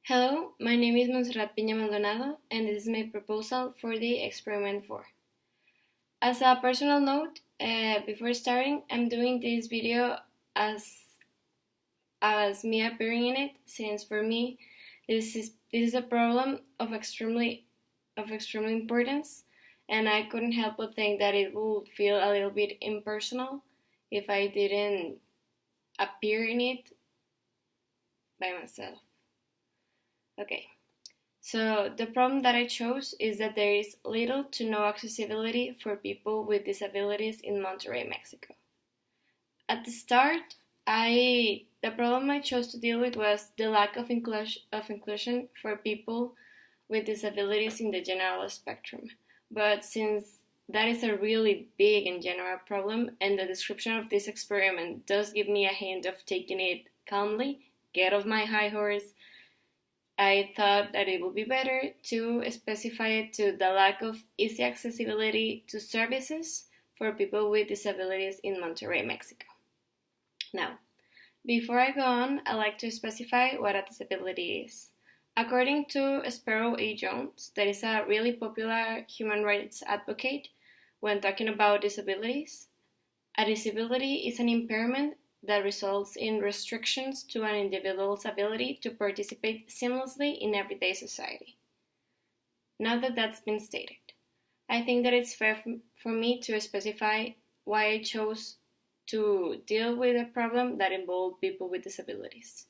Hello, my name is Monserrat Piña Maldonado, and this is my proposal for the experiment 4. As a personal note, before starting, I'm doing this video as me appearing in it, since for me this is a problem of extremely importance, and I couldn't help but think that it would feel a little bit impersonal if I didn't appear in it by myself. Okay, so the problem that I chose is that there is little to no accessibility for people with disabilities in Monterrey, Mexico. At the start, the problem I chose to deal with was the lack of inclusion for people with disabilities in the general spectrum. But since that is a really big and general problem, and the description of this experiment does give me a hint of taking it calmly, get off my high horse, I thought that it would be better to specify it to the lack of easy accessibility to services for people with disabilities in Monterrey, Mexico. Now, before I go on, I'd like to specify what a disability is. According to Sparrow A. Jones, that is a really popular human rights advocate when talking about disabilities, a disability is an impairment that results in restrictions to an individual's ability to participate seamlessly in everyday society. Now that that's been stated, I think that it's fair for me to specify why I chose to deal with a problem that involved people with disabilities.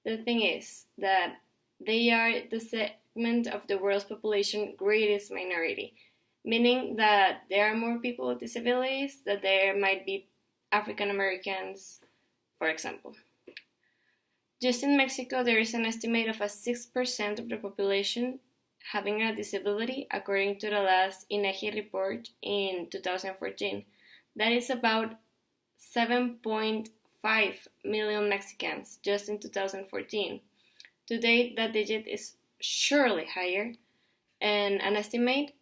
The thing is that they are the segment of the world's population greatest minority, meaning that there are more people with disabilities than there might be African Americans, for example. Just in Mexico, there is an estimate of 6% of the population having a disability, according to the last INEGI report in 2014. That is about 7.5 million Mexicans just in 2014. Today, that digit is surely higher, and an estimate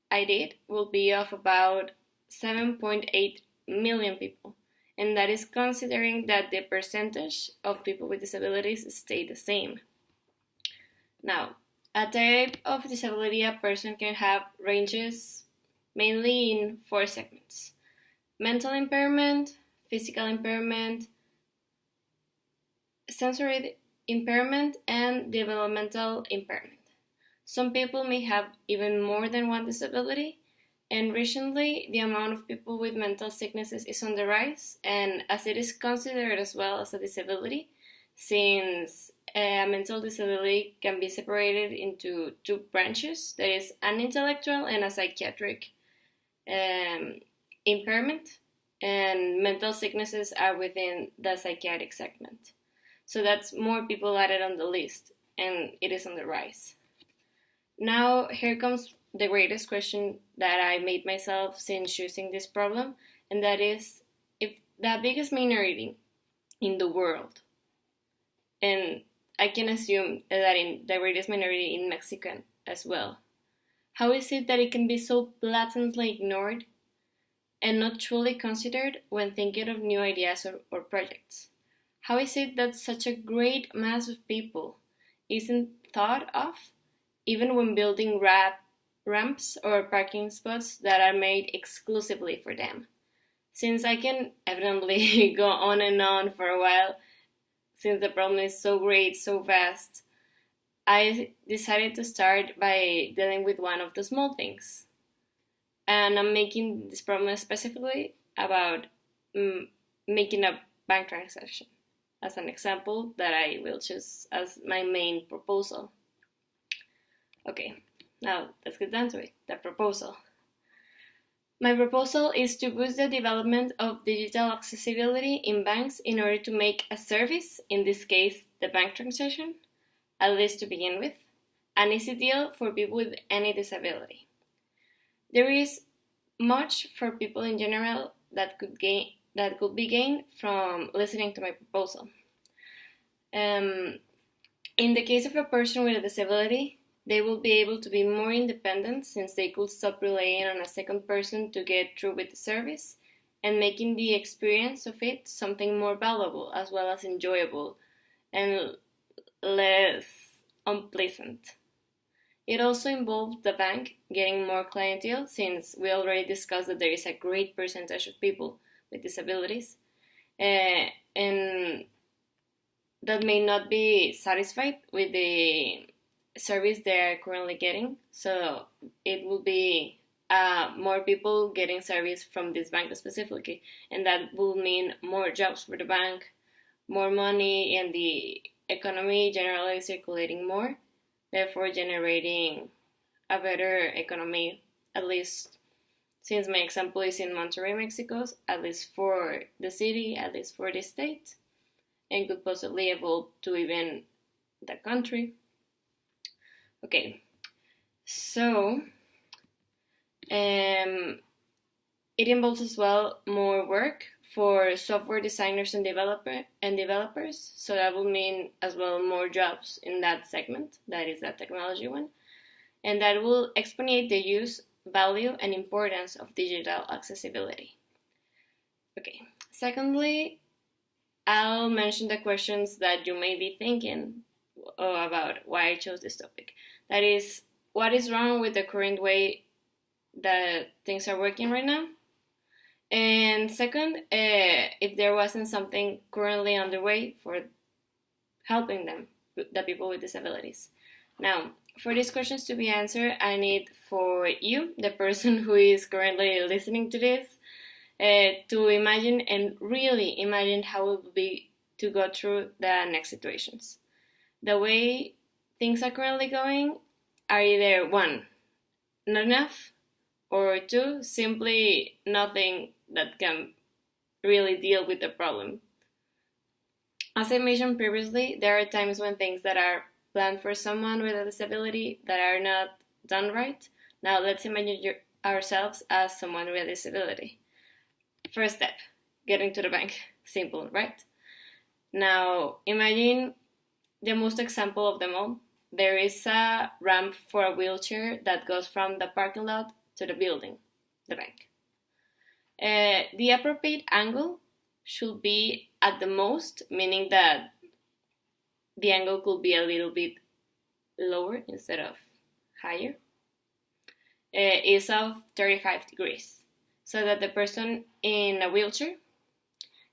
I did will be of about 7.8 million people, and that is considering that the percentage of people with disabilities stay the same. Now, a type of disability a person can have ranges mainly in 4 segments: mental impairment, physical impairment, sensory impairment, and developmental impairment. Some people may have even more than one disability, and recently the amount of people with mental sicknesses is on the rise, and as it is considered as well as a disability, since a mental disability can be separated into 2 branches, that is an intellectual and a psychiatric impairment, and mental sicknesses are within the psychiatric segment. So that's more people added on the list, and it is on the rise. Now, here comes the greatest question that I made myself since choosing this problem, and that is, if the biggest minority in the world, and I can assume that in the greatest minority in Mexico as well, how is it that it can be so blatantly ignored and not truly considered when thinking of new ideas or projects? How is it that such a great mass of people isn't thought of even when building ramps or parking spots that are made exclusively for them? Since I can evidently go on and on for a while, since the problem is so great, so vast, I decided to start by dealing with one of the small things. And I'm making this problem specifically about making a bank transaction as an example that I will choose as my main proposal. Okay, now let's get down to it, the proposal. My proposal is to boost the development of digital accessibility in banks in order to make a service, in this case the bank transaction, at least to begin with, an easy deal for people with any disability. There is much for people in general that could be gained from listening to my proposal. In the case of a person with a disability, they will be able to be more independent since they could stop relying on a second person to get through with the service, and making the experience of it something more valuable as well as enjoyable and less unpleasant. It also involved the bank getting more clientele, since we already discussed that there is a great percentage of people with disabilities, and that may not be satisfied with the service they are currently getting. So it will be more people getting service from this bank specifically, and that will mean more jobs for the bank, more money, and the economy generally circulating more, therefore generating a better economy, at least since my example is in Monterrey, Mexico, at least for the city, at least for the state, and could possibly evolve to even the country. Okay, so it involves as well more work for software designers and developers. So that will mean as well more jobs in that segment, that is that technology one, and that will exponentiate the use, value, and importance of digital accessibility. Okay. Secondly, I'll mention the questions that you may be thinking about why I chose this topic. That is, what is wrong with the current way that things are working right now? And second, if there wasn't something currently underway for helping them, the people with disabilities. Now, for these questions to be answered, I need for you, the person who is currently listening to this, to imagine and really imagine how it would be to go through the next situations. The way things are currently going are either 1, not enough, or 2, simply nothing that can really deal with the problem. As I mentioned previously, there are times when things that are planned for someone with a disability that are not done right. Now let's imagine ourselves as someone with a disability. First step, getting to the bank. Simple, right? Now imagine the most example of them all. There is a ramp for a wheelchair that goes from the parking lot to the building, the bank. The appropriate angle should be at the most, meaning that the angle could be a little bit lower instead of higher, is of 35 degrees, so that the person in a wheelchair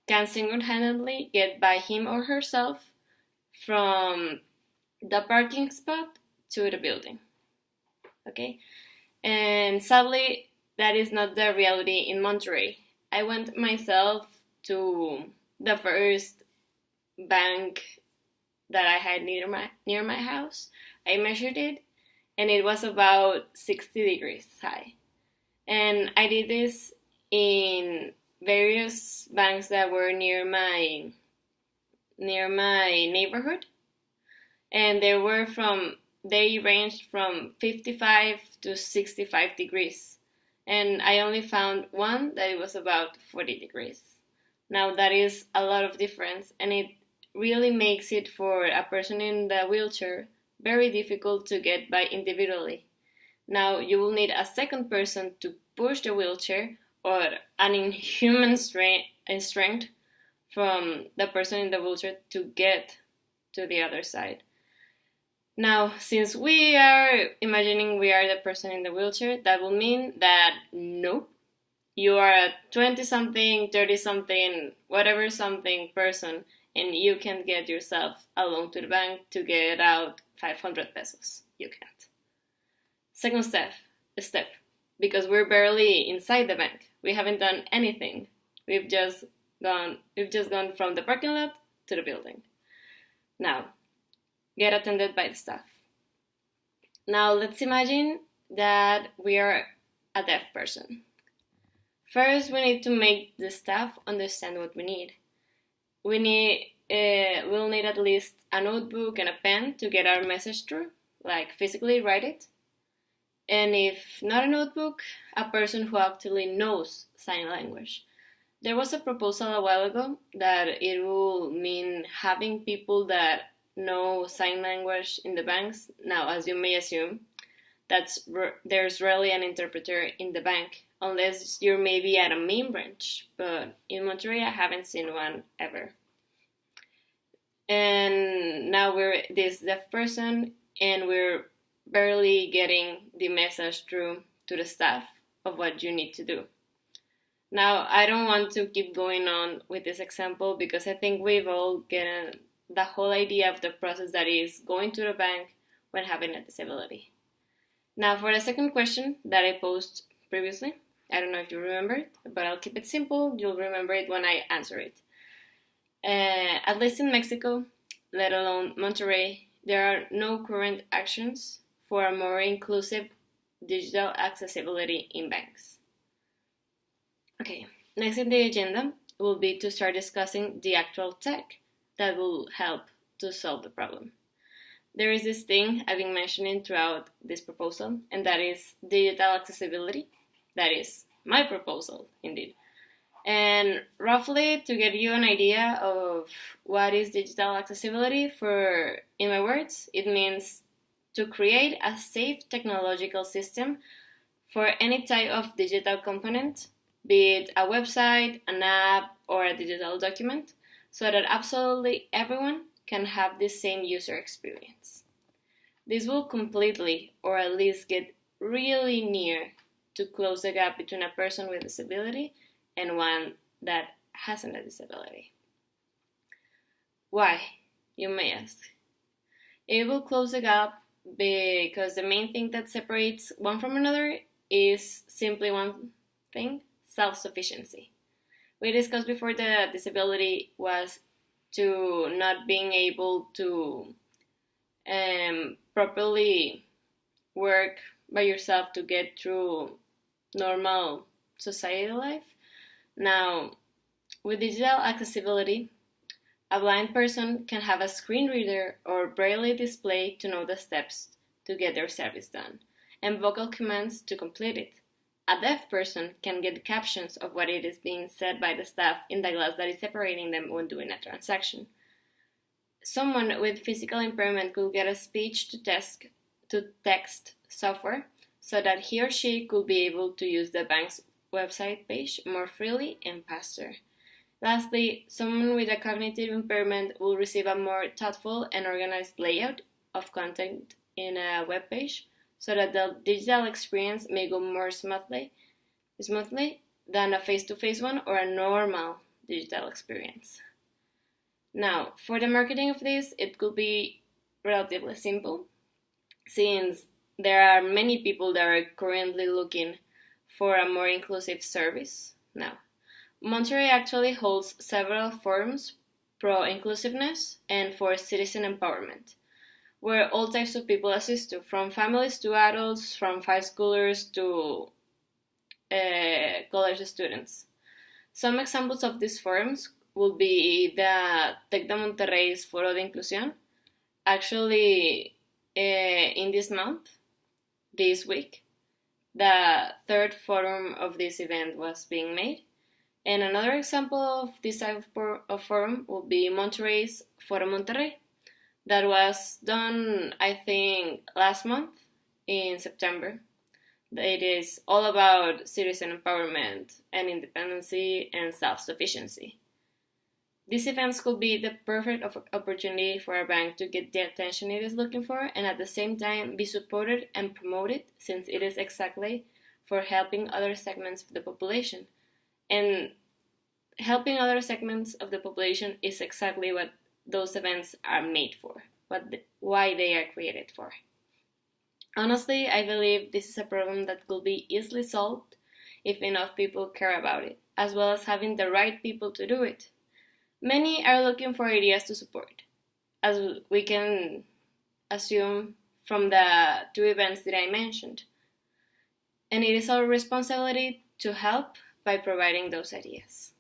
can single-handedly get by him or herself from the parking spot to the building. Okay? And sadly, that is not the reality in Monterrey. I went myself to the first bank that I had near my house. I measured it, and it was about 60 degrees high. And I did this in various banks that were near my neighborhood, and they ranged from 55 to 65 degrees. And I only found one that it was about 40 degrees. Now that is a lot of difference, and it really makes it for a person in the wheelchair very difficult to get by individually. Now you will need a second person to push the wheelchair, or an inhuman strength from the person in the wheelchair to get to the other side. Now, since we are imagining we are the person in the wheelchair, that will mean that nope, you are a 20-something, 30-something, whatever something person, and you can't get yourself a loan to the bank to get out 500 pesos. You can't. Second step, because we're barely inside the bank. We haven't done anything. We've just gone from the parking lot to the building. Now, get attended by the staff. Now let's imagine that we are a deaf person. First, we need to make the staff understand what we need. We'll need at least a notebook and a pen to get our message through, like physically write it. And if not a notebook, a person who actually knows sign language. There was a proposal a while ago that it will mean having people that know sign language in the banks. Now, as you may assume, there's rarely an interpreter in the bank, unless you're maybe at a main branch. But in Monterrey, I haven't seen one ever. And now this deaf person and we're barely getting the message through to the staff of what you need to do. Now, I don't want to keep going on with this example because I think we've all gotten the whole idea of the process that is going to the bank when having a disability. Now, for the second question that I posed previously, I don't know if you remember it, but I'll keep it simple. You'll remember it when I answer it. At least in Mexico, let alone Monterrey, there are no current actions for a more inclusive digital accessibility in banks. Okay, next in the agenda will be to start discussing the actual tech that will help to solve the problem. There is this thing I've been mentioning throughout this proposal, and that is digital accessibility. That is my proposal, indeed. And roughly, to give you an idea of what is digital accessibility, in my words, it means to create a safe technological system for any type of digital component, be it a website, an app, or a digital document, so that absolutely everyone can have the same user experience. This will completely, or at least get really near to close the gap between a person with disability and one that hasn't a disability. Why, you may ask? It will close the gap because the main thing that separates one from another is simply one thing: self-sufficiency. We discussed before that disability was to not being able to properly work by yourself to get through normal society life. Now, with digital accessibility, a blind person can have a screen reader or braille display to know the steps to get their service done, and vocal commands to complete it. A deaf person can get captions of what it is being said by the staff in the glass that is separating them when doing a transaction. Someone with physical impairment could get a speech-to-text software so that he or she could be able to use the bank's website page more freely and faster. Lastly, someone with a cognitive impairment will receive a more thoughtful and organized layout of content in a web page, so that the digital experience may go more smoothly than a face-to-face one or a normal digital experience. Now, for the marketing of this, it could be relatively simple, since there are many people that are currently looking for a more inclusive service. Now, Monterrey actually holds several forums pro-inclusiveness and for citizen empowerment, where all types of people assist to, from families to adults, from high schoolers to college students. Some examples of these forums will be the Tec de Monterrey's Foro de Inclusión. Actually, in this month, this week, the third forum of this event was being made. And another example of this type of forum will be Monterrey's Foro Monterrey, that was done, I think, last month in September. It is all about citizen empowerment and independency and self-sufficiency. These events could be the perfect opportunity for a bank to get the attention it is looking for and at the same time be supported and promoted, since it is exactly for helping other segments of the population. And helping other segments of the population is exactly what those events are made for, why they are created for. Honestly, I believe this is a problem that could be easily solved if enough people care about it, as well as having the right people to do it. Many are looking for ideas to support, as we can assume from the two events that I mentioned. And it is our responsibility to help by providing those ideas.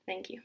Thank you.